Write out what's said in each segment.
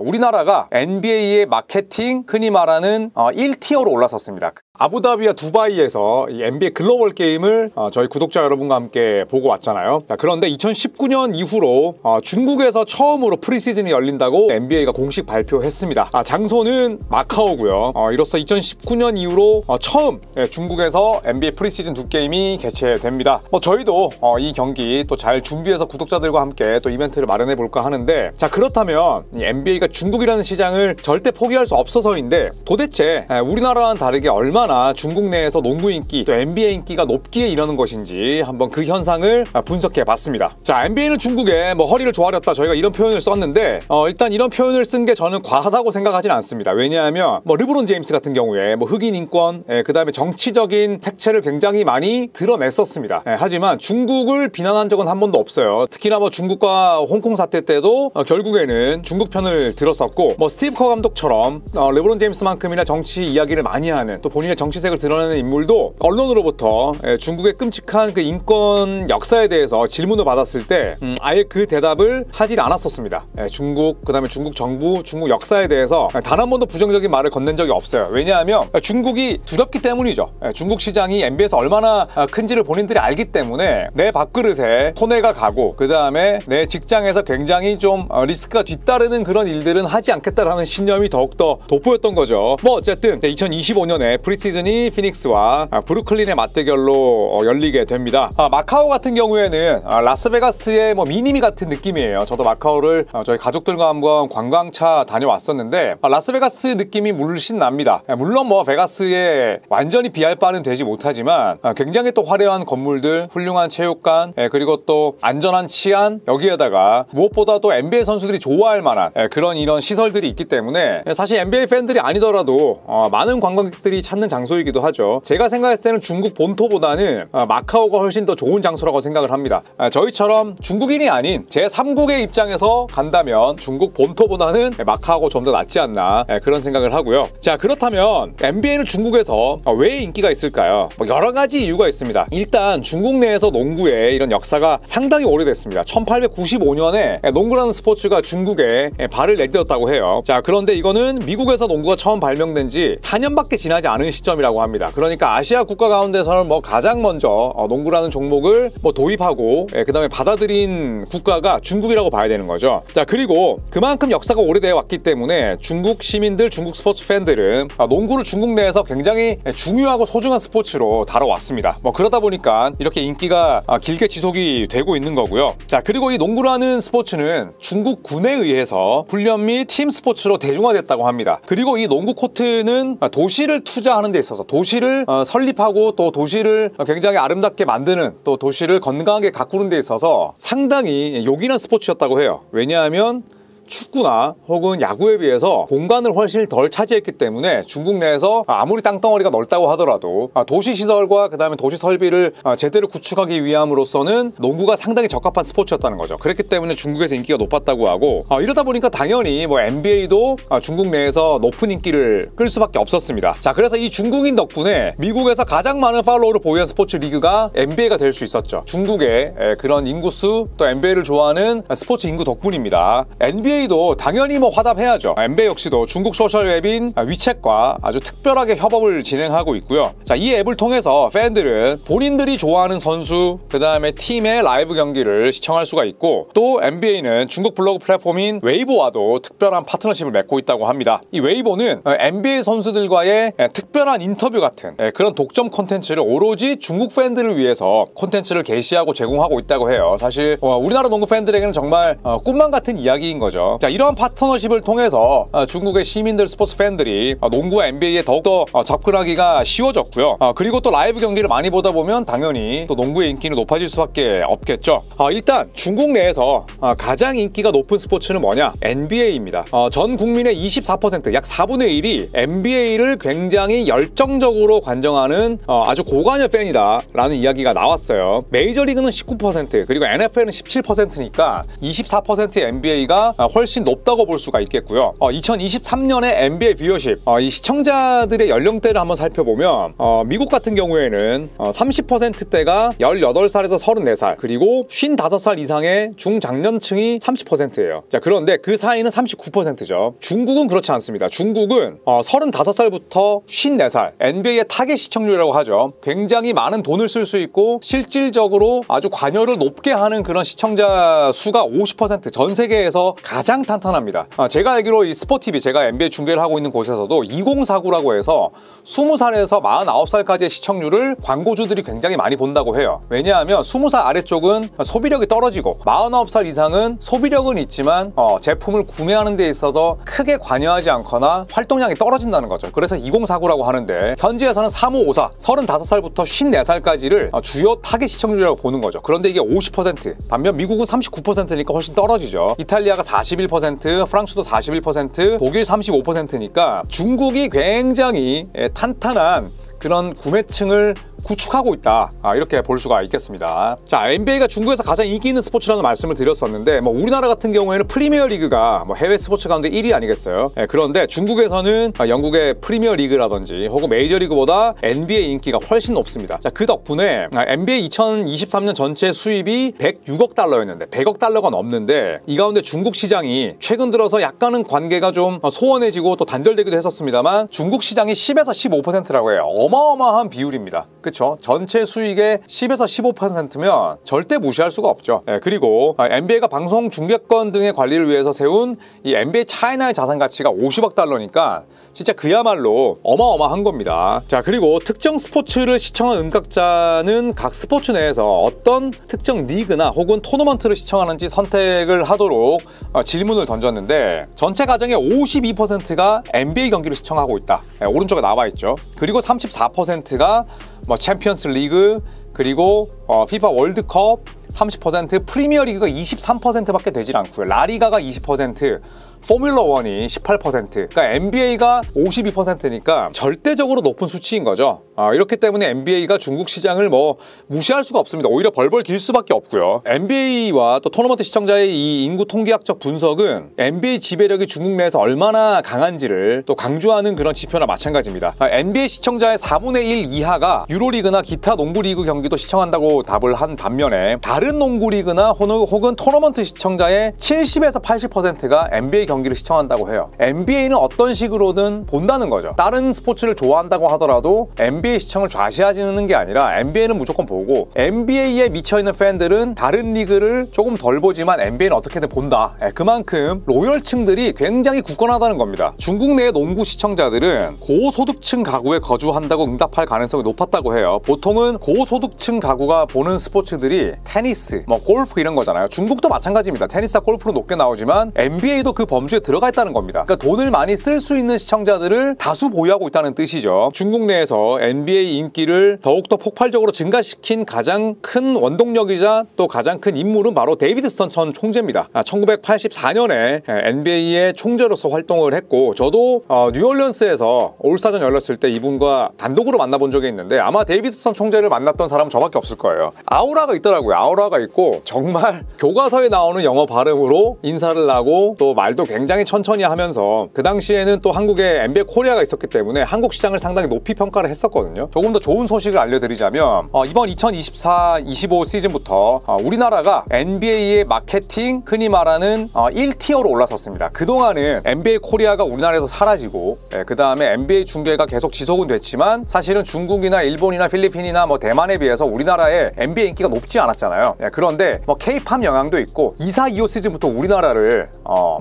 우리나라가 NBA의 마케팅, 흔히 말하는 1티어로 올라섰습니다. 아부다비와 두바이에서 이 NBA 글로벌 게임을 저희 구독자 여러분과 함께 보고 왔잖아요. 그런데 2019년 이후로 중국에서 처음으로 프리시즌이 열린다고 NBA가 공식 발표했습니다. 장소는 마카오고요. 이로써 2019년 이후로 처음 중국에서 NBA 프리시즌 2게임이 개최됩니다. 저희도 이 경기 또 잘 준비해서 구독자들과 함께 또 이벤트를 마련해 볼까 하는데, 자, 그렇다면 이 NBA가 중국이라는 시장을 절대 포기할 수 없어서인데, 도대체 우리나라와는 다르게 얼마나 중국 내에서 농구 인기, 또 NBA 인기가 높기에 이러는 것인지 한번 그 현상을 분석해 봤습니다. 자, NBA는 중국에 허리를 조아렸다, 저희가 이런 표현을 썼는데, 일단 이런 표현을 쓴 게 저는 과하다고 생각하진 않습니다. 왜냐하면 르브론 제임스 같은 경우에 흑인 인권, 그 다음에 정치적인 색채를 굉장히 많이 드러냈었습니다. 하지만 중국을 비난한 적은 한 번도 없어요. 특히나 중국과 홍콩 사태 때도 결국에는 중국 편을 들었었고, 스티브 커 감독처럼 르브론 제임스만큼이나 정치 이야기를 많이 하는, 또 본인의 정치색을 드러내는 인물도 언론으로부터 중국의 끔찍한 그 인권 역사에 대해서 질문을 받았을 때 아예 그 대답을 하지 않았었습니다. 중국, 그 다음에 중국 정부, 중국 역사에 대해서 단 한 번도 부정적인 말을 건넨 적이 없어요. 왜냐하면 중국이 두렵기 때문이죠. 중국 시장이 NBA에서 얼마나 큰지를 본인들이 알기 때문에 내 밥그릇에 손해가 가고, 그 다음에 내 직장에서 굉장히 좀 리스크가 뒤따르는 그런 일들은 하지 않겠다라는 신념이 더욱더 돋보였던 거죠. 어쨌든 2025년에 프리시즌이 피닉스와 브루클린의 맞대결로 열리게 됩니다. 마카오 같은 경우에는 라스베가스의 미니미 같은 느낌이에요. 저도 마카오를 저희 가족들과 한번 관광차 다녀왔었는데 라스베가스 느낌이 물씬 납니다. 물론 베가스에 완전히 비할 바는 되지 못하지만 굉장히 또 화려한 건물들, 훌륭한 체육관, 그리고 또 안전한 치안, 여기에다가 무엇보다도 NBA 선수들이 좋아할 만한 그런 이런 시설들이 있기 때문에 사실 NBA 팬들이 아니더라도 많은 관광객들이 찾는 장소이기도 하죠. 제가 생각했을 때는 중국 본토보다는 마카오가 훨씬 더 좋은 장소라고 생각을 합니다. 저희처럼 중국인이 아닌 제3국의 입장에서 간다면 중국 본토보다는 마카오가 좀 더 낫지 않나, 그런 생각을 하고요. 자, 그렇다면 NBA는 중국에서 왜 인기가 있을까요? 여러 가지 이유가 있습니다. 일단 중국 내에서 농구의 이런 역사가 상당히 오래됐습니다. 1895년에 농구라는 스포츠가 중국에 발을 내딛었다고 해요. 자, 그런데 이거는 미국에서 농구가 처음 발명된 지 4년밖에 지나지 않은 시점이라고 합니다. 그러니까 아시아 국가 가운데서는 가장 먼저 농구라는 종목을 도입하고 그 다음에 받아들인 국가가 중국이라고 봐야 되는 거죠. 자, 그리고 그만큼 역사가 오래되어 왔기 때문에 중국 시민들, 중국 스포츠 팬들은 농구를 중국 내에서 굉장히 중요하고 소중한 스포츠로 다뤄왔습니다. 그러다 보니까 이렇게 인기가 길게 지속이 되고 있는 거고요. 자, 그리고 이 농구라는 스포츠는 중국 군에 의해서 훈련 및 팀 스포츠로 대중화됐다고 합니다. 그리고 이 농구 코트는 도시를 투자하는 데 있어서, 도시를 설립하고 또 도시를 굉장히 아름답게 만드는, 또 도시를 건강하게 가꾸는 데 있어서 상당히 요긴한 스포츠였다고 해요. 왜냐하면 축구나 혹은 야구에 비해서 공간을 훨씬 덜 차지했기 때문에 중국 내에서 아무리 땅덩어리가 넓다고 하더라도 도시 시설과 그 다음에 도시 설비를 제대로 구축하기 위함으로써는 농구가 상당히 적합한 스포츠였다는 거죠. 그렇기 때문에 중국에서 인기가 높았다고 하고, 이러다 보니까 당연히 NBA도 중국 내에서 높은 인기를 끌 수밖에 없었습니다. 자, 그래서 이 중국인 덕분에 미국에서 가장 많은 팔로워를 보유한 스포츠 리그가 NBA가 될 수 있었죠. 중국의 그런 인구수, 또 NBA를 좋아하는 스포츠 인구 덕분입니다. NBA도 당연히 화답해야죠. NBA 역시도 중국 소셜 웹인 위챗과 아주 특별하게 협업을 진행하고 있고요. 자, 이 앱을 통해서 팬들은 본인들이 좋아하는 선수, 그 다음에 팀의 라이브 경기를 시청할 수가 있고, 또 NBA는 중국 블로그 플랫폼인 웨이보와도 특별한 파트너십을 맺고 있다고 합니다. 이 웨이보는 NBA 선수들과의 특별한 인터뷰 같은 그런 독점 콘텐츠를 오로지 중국 팬들을 위해서 콘텐츠를 게시하고 제공하고 있다고 해요. 사실 우리나라 농구 팬들에게는 정말 꿈만 같은 이야기인 거죠. 자, 이러한 파트너십을 통해서 중국의 시민들, 스포츠 팬들이 농구와 NBA에 더욱더 접근하기가 쉬워졌고요. 그리고 또 라이브 경기를 많이 보다 보면 당연히 또 농구의 인기는 높아질 수밖에 없겠죠. 일단 중국 내에서 가장 인기가 높은 스포츠는 뭐냐? NBA입니다. 전 국민의 24%, 약 4분의 1이 NBA를 굉장히 열정적으로 관정하는 아주 고관여 팬이다 라는 이야기가 나왔어요. 메이저리그는 19%, 그리고 NFL은 17%니까 24%의 NBA가 훨씬 높다고 볼 수가 있겠고요. 2023년에 NBA 뷰어십, 이 시청자들의 연령대를 한번 살펴보면 미국 같은 경우에는 30%대가 18살에서 34살, 그리고 55살 이상의 중장년층이 30%예요. 자, 그런데 그 사이는 39%죠. 중국은 그렇지 않습니다. 중국은 35살부터 54살, NBA의 타겟 시청률이라고 하죠. 굉장히 많은 돈을 쓸 수 있고 실질적으로 아주 관여를 높게 하는 그런 시청자 수가 50%, 전 세계에서 가장 탄탄합니다. 제가 알기로 이 스포티비, 제가 NBA 중계를 하고 있는 곳에서도 2049라고 해서 20살에서 49살까지의 시청률을 광고주들이 굉장히 많이 본다고 해요. 왜냐하면 20살 아래쪽은 소비력이 떨어지고 49살 이상은 소비력은 있지만 제품을 구매하는 데 있어서 크게 관여하지 않거나 활동량이 떨어진다는 거죠. 그래서 2049라고 하는데, 현지에서는 3554, 35살부터 54살까지를 주요 타겟 시청률이라고 보는 거죠. 그런데 이게 50%, 반면 미국은 39%니까 훨씬 떨어지죠. 이탈리아가 41%, 프랑스도 41%, 독일 35%니까 중국이 굉장히 탄탄한 그런 구매층을 구축하고 있다, 이렇게 볼 수가 있겠습니다. 자, NBA가 중국에서 가장 인기 있는 스포츠라는 말씀을 드렸었는데, 우리나라 같은 경우에는 프리미어 리그가 해외 스포츠 가운데 1위 아니겠어요? 그런데 중국에서는 영국의 프리미어 리그라든지 혹은 메이저 리그보다 NBA 인기가 훨씬 높습니다. 자, 그 덕분에 NBA 2023년 전체 수입이 106억 달러였는데 100억 달러가 넘는데, 이 가운데 중국 시장이 최근 들어서 약간은 관계가 좀 소원해지고 또 단절되기도 했었습니다만, 중국 시장이 10에서 15%라고 해요. 어마어마한 비율입니다. 그쵸? 전체 수익의 10에서 15%면 절대 무시할 수가 없죠. 그리고 NBA가 방송 중계권 등의 관리를 위해서 세운 이 NBA 차이나의 자산 가치가 50억 달러니까 진짜 그야말로 어마어마한 겁니다. 자, 그리고 특정 스포츠를 시청한 응답자는 각 스포츠 내에서 어떤 특정 리그나 혹은 토너먼트를 시청하는지 선택을 하도록 질문을 던졌는데, 전체 가정의 52%가 NBA 경기를 시청하고 있다. 오른쪽에 나와 있죠. 그리고 34%가 챔피언스 리그, 그리고 피파 월드컵 30%, 프리미어 리그가 23%밖에 되질 않고요. 라리가가 20%, 포뮬러 1이 18%, 그러니까 NBA가 52%니까 절대적으로 높은 수치인 거죠. 이렇기 때문에 NBA가 중국 시장을 무시할 수가 없습니다. 오히려 벌벌 길 수밖에 없고요. NBA와 또 토너먼트 시청자의 이 인구 통계학적 분석은 NBA 지배력이 중국 내에서 얼마나 강한지를 또 강조하는 그런 지표나 마찬가지입니다. NBA 시청자의 4분의 1 이하가 유로리그나 기타 농구리그 경기도 시청한다고 답을 한 반면에, 다른 농구리그나 혹은 토너먼트 시청자의 70에서 80%가 NBA 경기를 시청한다고 해요. NBA는 어떤 식으로든 본다는 거죠. 다른 스포츠를 좋아한다고 하더라도 NBA 시청을 좌시하지는 게 아니라 NBA는 무조건 보고, NBA에 미쳐있는 팬들은 다른 리그를 조금 덜 보지만 NBA는 어떻게든 본다. 그만큼 로열층들이 굉장히 굳건하다는 겁니다. 중국 내의 농구 시청자들은 고소득층 가구에 거주한다고 응답할 가능성이 높았다고 해요. 보통은 고소득층 가구가 보는 스포츠들이 테니스, 골프 이런 거잖아요. 중국도 마찬가지입니다. 테니스와 골프로 높게 나오지만 NBA도 그 범주에 들어가 있다는 겁니다. 그러니까 돈을 많이 쓸 수 있는 시청자들을 다수 보유하고 있다는 뜻이죠. 중국 내에서 NBA 인기를 더욱더 폭발적으로 증가시킨 가장 큰 원동력이자 또 가장 큰 인물은 바로 데이비드 스턴 전 총재입니다. 1984년에 NBA의 총재로서 활동을 했고, 저도 뉴올리언스에서 올스타전 열렸을 때 이분과 단독으로 만나본 적이 있는데, 아마 데이비드 스턴 총재를 만났던 사람은 저밖에 없을 거예요. 아우라가 있더라고요. 아우라가 있고, 정말 교과서에 나오는 영어 발음으로 인사를 하고 또 말도 굉장히 천천히 하면서, 그 당시에는 또 한국에 NBA 코리아가 있었기 때문에 한국 시장을 상당히 높이 평가를 했었거든요. 조금 더 좋은 소식을 알려드리자면, 이번 2024-25 시즌부터 우리나라가 NBA의 마케팅, 흔히 말하는 1티어로 올라섰습니다. 그동안은 NBA 코리아가 우리나라에서 사라지고, 그 다음에 NBA 중계가 계속 지속은 됐지만 사실은 중국이나 일본이나 필리핀이나 대만에 비해서 우리나라의 NBA 인기가 높지 않았잖아요. 그런데 K-팝 영향도 있고 24-25 시즌부터 우리나라를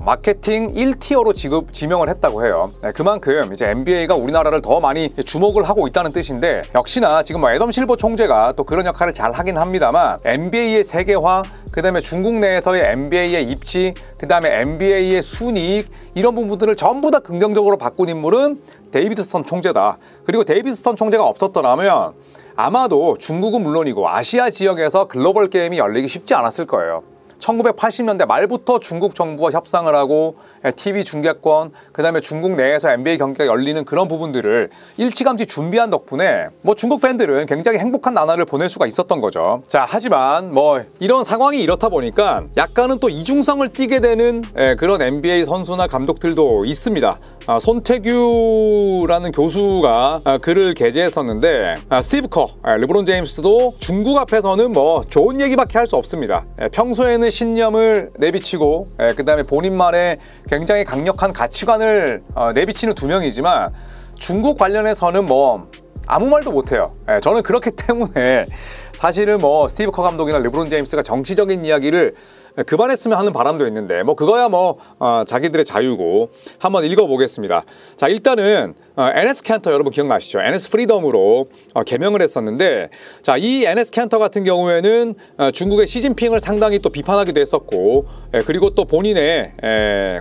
마케팅 1티어로 지명을 했다고 해요. 그만큼 이제 NBA가 우리나라를 더 많이 주목을 하고 있다는 뜻인데, 역시나 지금 애덤 실버 총재가 또 그런 역할을 잘 하긴 합니다만, NBA의 세계화, 그 다음에 중국 내에서의 NBA의 입지, 그 다음에 NBA의 순이익, 이런 부분들을 전부 다 긍정적으로 바꾼 인물은 데이비드 스턴 총재다. 그리고 데이비드 스턴 총재가 없었더라면 아마도 중국은 물론이고 아시아 지역에서 글로벌 게임이 열리기 쉽지 않았을 거예요. 1980년대 말부터 중국 정부와 협상을 하고 TV 중계권, 그 다음에 중국 내에서 NBA 경기가 열리는 그런 부분들을 일찌감치 준비한 덕분에 뭐 중국 팬들은 굉장히 행복한 나날을 보낼 수가 있었던 거죠. 자, 하지만 뭐 이런 상황이 이렇다 보니까 약간은 또 이중성을 띠게 되는 그런 NBA 선수나 감독들도 있습니다. 손태규라는 교수가 글을 게재했었는데 스티브 커, 르브론 제임스도 중국 앞에서는 뭐 좋은 얘기밖에 할 수 없습니다. 평소에는 신념을 내비치고 그 다음에 본인만의 굉장히 강력한 가치관을 내비치는 두 명이지만 중국 관련해서는 뭐 아무 말도 못해요. 저는 그렇기 때문에 사실은 뭐 스티브 커 감독이나 르브론 제임스가 정치적인 이야기를 그만했으면 하는 바람도 있는데 뭐 그거야 뭐 자기들의 자유고 한번 읽어보겠습니다. 자, 일단은 NS 캔터 여러분 기억나시죠? NS 프리덤으로 개명을 했었는데, 자, 이 NS 캔터 같은 경우에는 중국의 시진핑을 상당히 또 비판하기도 했었고, 그리고 또 본인의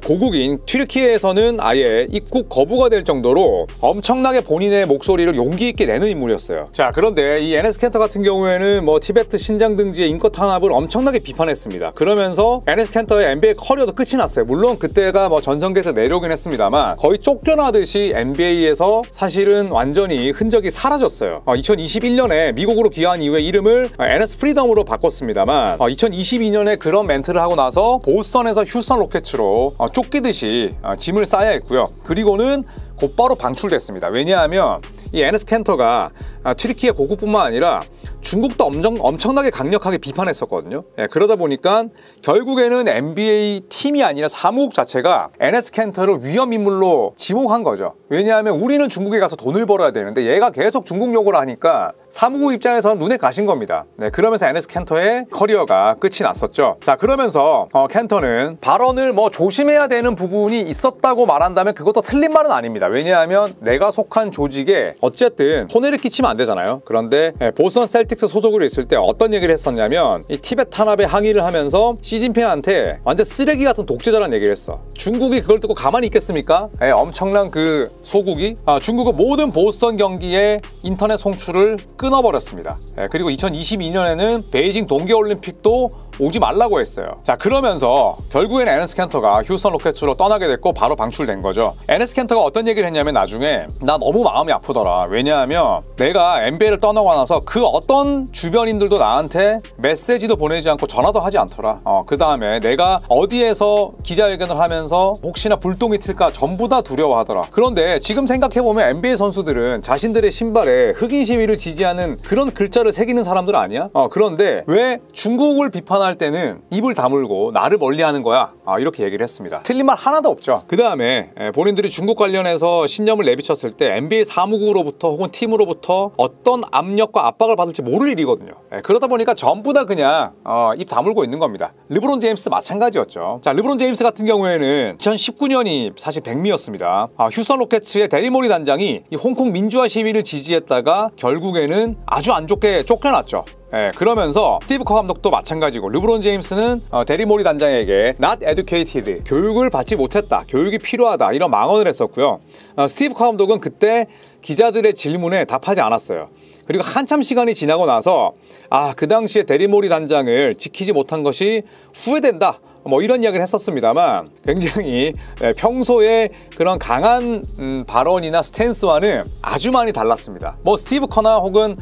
고국인 튀르키예에서는 아예 입국 거부가 될 정도로 엄청나게 본인의 목소리를 용기 있게 내는 인물이었어요. 자, 그런데 이 NS 캔터 같은 경우에는 뭐 티베트 신장 등지의 인권 탄압을 엄청나게 비판했습니다. 그러면서 NS 캔터의 NBA 커리어도 끝이 났어요. 물론 그때가 뭐 전성기에서 내려오긴 했습니다만 거의 쫓겨나듯이 NBA에서 사실은 완전히 흔적이 사라졌어요. 2021년에 미국으로 귀화한 이후에 이름을 NS 프리덤으로 바꿨습니다만 2022년에 그런 멘트를 하고 나서 보스턴에서 휴스턴 로켓츠로 쫓기듯이 짐을 싸야 했고요. 그리고는 곧바로 방출됐습니다. 왜냐하면 이 NS 캔터가 튀르키예 고국뿐만 아니라 중국도 엄청나게 강력하게 비판했었거든요. 그러다 보니까 결국에는 NBA 팀이 아니라 사무국 자체가 NS 캔터를 위험인물로 지목한 거죠. 왜냐하면 우리는 중국에 가서 돈을 벌어야 되는데 얘가 계속 중국 욕을 하니까 사무국 입장에서는 눈에 가신 겁니다. 그러면서 NS 캔터의 커리어가 끝이 났었죠. 자, 그러면서 캔터는 발언을 뭐 조심해야 되는 부분이 있었다고 말한다면 그것도 틀린 말은 아닙니다. 왜냐하면 내가 속한 조직에 어쨌든 손해를 끼치면 안 되잖아요. 그런데 보스턴 셀틱스 소속으로 있을 때 어떤 얘기를 했었냐면 이 티베트 탄압에 항의를 하면서 시진핑한테 완전 쓰레기 같은 독재자라는 얘기를 했어. 중국이 그걸 듣고 가만히 있겠습니까? 엄청난 그 소국이 중국은 모든 보스턴 경기의 인터넷 송출을 끊어버렸습니다. 그리고 2022년에는 베이징 동계올림픽도 오지 말라고 했어요. 자, 그러면서 결국엔 NS 캔터가 휴스턴 로켓츠로 떠나게 됐고 바로 방출된 거죠. NS 캔터가 어떤 얘기를 했냐면 나중에 나 너무 마음이 아프더라. 왜냐하면 내가 NBA를 떠나고 나서 그 어떤 주변인들도 나한테 메시지도 보내지 않고 전화도 하지 않더라. 그 다음에 내가 어디에서 기자회견을 하면서 혹시나 불똥이 튈까 전부 다 두려워하더라. 그런데 지금 생각해보면 NBA 선수들은 자신들의 신발에 흑인 시위를 지지하는 그런 글자를 새기는 사람들 아니야? 그런데 왜 중국을 비판할 때는 입을 다물고 나를 멀리하는 거야? 이렇게 얘기를 했습니다. 틀린 말 하나도 없죠. 그 다음에 본인들이 중국 관련해서 신념을 내비쳤을 때 NBA 사무국으로부터 혹은 팀으로부터 어떤 압력과 압박을 받을지 모를 일이거든요. 그러다 보니까 전부 다 그냥 입 다물고 있는 겁니다. 르브론 제임스 마찬가지였죠. 자, 르브론 제임스 같은 경우에는 2019년이 사실 백미였습니다. 휴스턴 로켓츠의 데리모리 단장이 이 홍콩 민주화 시위를 지지했다가 결국에는 아주 안 좋게 쫓겨났죠. 그러면서 스티브 커 감독도 마찬가지고 르브론 제임스는 데리모리 단장에게 not educated, 교육을 받지 못했다, 교육이 필요하다 이런 망언을 했었고요. 스티브 커 감독은 그때 기자들의 질문에 답하지 않았어요. 그리고 한참 시간이 지나고 나서 그 당시에 데리모리 단장을 지키지 못한 것이 후회된다, 뭐 이런 이야기를 했었습니다만 굉장히 평소에 그런 강한 발언이나 스탠스와는 아주 많이 달랐습니다. 뭐 스티브 커나 혹은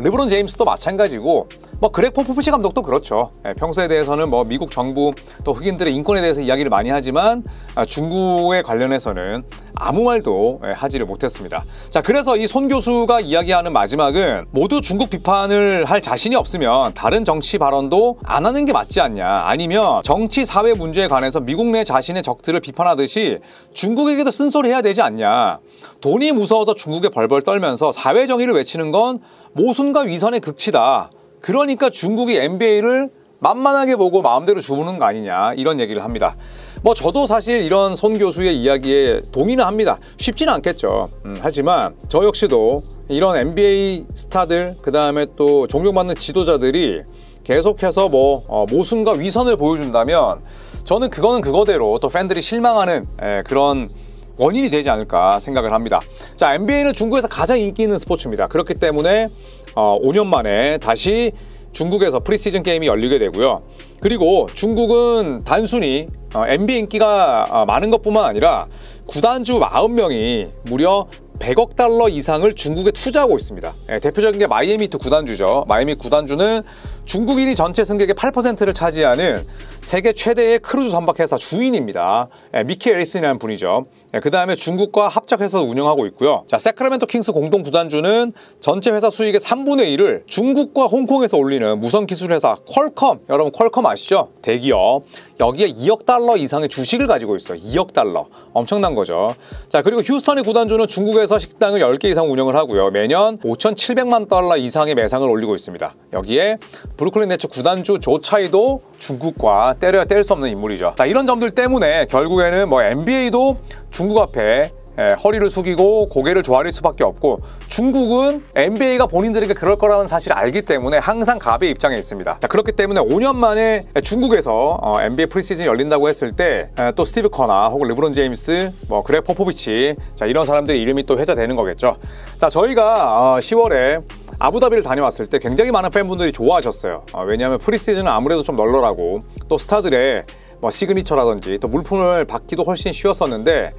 르브론 제임스도 마찬가지고 뭐 그렉 포포비치 감독도 그렇죠. 평소에 대해서는 뭐 미국 정부 또 흑인들의 인권에 대해서 이야기를 많이 하지만 중국에 관련해서는 아무 말도 하지를 못했습니다. 자, 그래서 이 손 교수가 이야기하는 마지막은 모두 중국 비판을 할 자신이 없으면 다른 정치 발언도 안 하는 게 맞지 않냐, 아니면 정치 사회 문제에 관해서 미국 내 자신의 적들을 비판하듯이 중국에게도 쓴소리 해야 되지 않냐. 돈이 무서워서 중국에 벌벌 떨면서 사회 정의를 외치는 건 모순과 위선의 극치다. 그러니까 중국이 NBA를 만만하게 보고 마음대로 주무는 거 아니냐, 이런 얘기를 합니다. 뭐 저도 사실 이런 손 교수의 이야기에 동의는 합니다. 쉽지는 않겠죠. 하지만 저 역시도 이런 NBA 스타들, 그 다음에 또 존경받는 지도자들이 계속해서 뭐 모순과 위선을 보여준다면 저는 그거는 그거대로 또 팬들이 실망하는 그런 원인이 되지 않을까 생각을 합니다. 자, NBA는 중국에서 가장 인기 있는 스포츠입니다. 그렇기 때문에 5년 만에 다시 중국에서 프리시즌 게임이 열리게 되고요. 그리고 중국은 단순히 NBA 인기가 많은 것뿐만 아니라 구단주 40명이 무려 100억 달러 이상을 중국에 투자하고 있습니다. 대표적인 게 마이애미 히트 구단주죠. 마이애미 구단주는 중국인이 전체 승객의 8%를 차지하는 세계 최대의 크루즈 선박회사 주인입니다. 미키 에리슨이라는 분이죠. 그 다음에 중국과 합작해서 운영하고 있고요. 자, 세크라멘토 킹스 공동 구단주는 전체 회사 수익의 3분의 1을 중국과 홍콩에서 올리는 무선 기술 회사 퀄컴, 여러분 퀄컴 아시죠? 대기업. 여기에 2억 달러 이상의 주식을 가지고 있어요. 2억 달러. 엄청난 거죠. 자, 그리고 휴스턴의 구단주는 중국에서 식당을 10개 이상 운영을 하고요. 매년 5,700만 달러 이상의 매상을 올리고 있습니다. 여기에 브루클린 네츠 구단주 조 차이도 중국과 때려야 뗄 수 없는 인물이죠. 자, 이런 점들 때문에 결국에는 뭐 NBA도 중국 앞에 허리를 숙이고 고개를 조아릴 수밖에 없고, 중국은 NBA가 본인들에게 그럴 거라는 사실을 알기 때문에 항상 갑의 입장에 있습니다. 자, 그렇기 때문에 5년 만에 중국에서 NBA 프리시즌이 열린다고 했을 때 또 스티브 커나 혹은 르브론 제임스, 뭐 그렉 포포비치, 자, 이런 사람들의 이름이 또 회자되는 거겠죠. 자, 저희가 10월에 아부다비를 다녀왔을 때 굉장히 많은 팬분들이 좋아하셨어요. 왜냐하면 프리시즌은 아무래도 좀 널널하고 또 스타들의 뭐 시그니처라든지 또 물품을 받기도 훨씬 쉬웠었는데,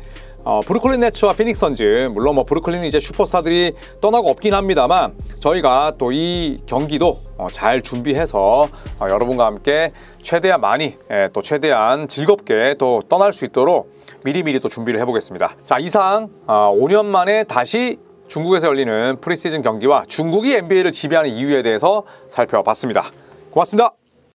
브루클린 네츠와 피닉스 선즈, 물론 뭐 브루클린은 이제 슈퍼스타들이 떠나고 없긴 합니다만 저희가 또 이 경기도 잘 준비해서 여러분과 함께 최대한 많이 또 최대한 즐겁게 또 떠날 수 있도록 미리미리 또 준비를 해보겠습니다. 자, 이상 5년 만에 다시 중국에서 열리는 프리시즌 경기와 중국이 NBA를 지배하는 이유에 대해서 살펴봤습니다. 고맙습니다.